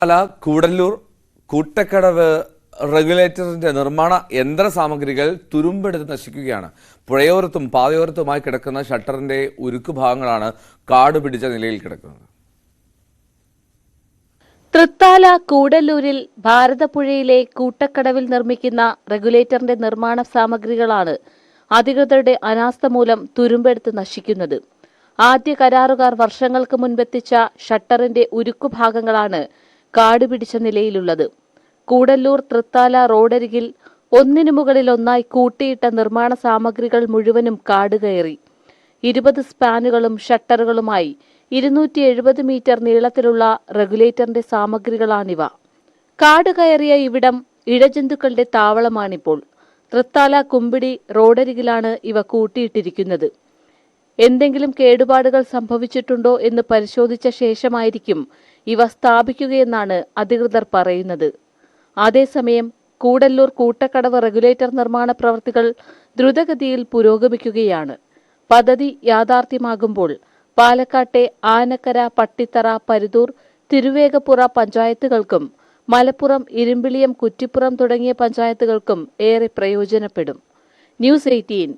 അല്ല, കൂടല്ലൂർ കൂട്ടക്കടവ് റെഗുലേറ്ററിന്റെ നിർമ്മാണ യന്ത്ര സാമഗ്രികൾ തുരുമ്പെടുത്ത് നശിക്കുകയാണ്. പുഴയോരത്തും പാതയോരത്തുമായി കിടക്കുന്ന ഷട്ടറിന്റെ ഉരുക്ക് ഭാഗങ്ങളാണ് കാട് പിടിച്ച നിലയിൽ കിടക്കുന്നത്. തൃത്താല കൂടല്ലൂരിൽ ഭാരതപ്പുഴയിലെ കൂട്ടക്കടവിൽ നിർമ്മിക്കുന്ന റെഗുലേറ്ററിന്റെ നിർമ്മാണ സാമഗ്രികളാണ് അധികൃതരുടെ അനാസ്ഥ മൂലം തുരുമ്പെടുത്ത് നശിക്കുന്നത്. ആദ്യ കരാറുകാർ വർഷങ്ങൾക്ക് മുൻപെത്തിച്ച ഷട്ടറിന്റെ ഉരുക്കുഭാഗങ്ങളാണ് കാടുപിടിച്ച നിലയിലുള്ളത്. കൂടല്ലൂർ തൃത്താല റോഡരികിൽ ഒന്നിനു മുകളിൽ ഒന്നായി കൂട്ടിയിട്ട നിർമ്മാണ സാമഗ്രികൾ മുഴുവനും കാടുകയറി. 20 സ്പാനുകളും ഷട്ടറുകളുമായി 270 മീറ്റർ നീളത്തിലുള്ള റെഗുലേറ്ററിന്റെ സാമഗ്രികളാണിവ. കാട് കയറിയ ഇവിടം ഇഴജന്തുക്കളുടെ താവളമാണിപ്പോൾ. തൃത്താല കുമ്പിടി റോഡരികിലാണ് ഇവ കൂട്ടിയിട്ടിരിക്കുന്നത്. എന്തെങ്കിലും കേടുപാടുകൾ സംഭവിച്ചിട്ടുണ്ടോ എന്ന് പരിശോധിച്ച ശേഷമായിരിക്കും ഇവ സ്ഥാപിക്കുകയെന്നാണ് അധികൃതർ പറയുന്നത്. അതേസമയം കൂടല്ലൂർ കൂട്ടക്കടവ് റെഗുലേറ്റർ നിർമ്മാണ പ്രവൃത്തികൾ ദ്രുതഗതിയിൽ പുരോഗമിക്കുകയാണ്. പദ്ധതി യാഥാർത്ഥ്യമാകുമ്പോൾ പാലക്കാട്ടെ ആനക്കര, പട്ടിത്തറ, പരുതൂർ, തിരുവേഗപ്പുറ പഞ്ചായത്തുകൾക്കും മലപ്പുറം, ഇരുമ്പിളിയം, കുറ്റിപ്പുറം തുടങ്ങിയ പഞ്ചായത്തുകൾക്കും ഏറെ പ്രയോജനപ്പെടും. ന്യൂസ് 18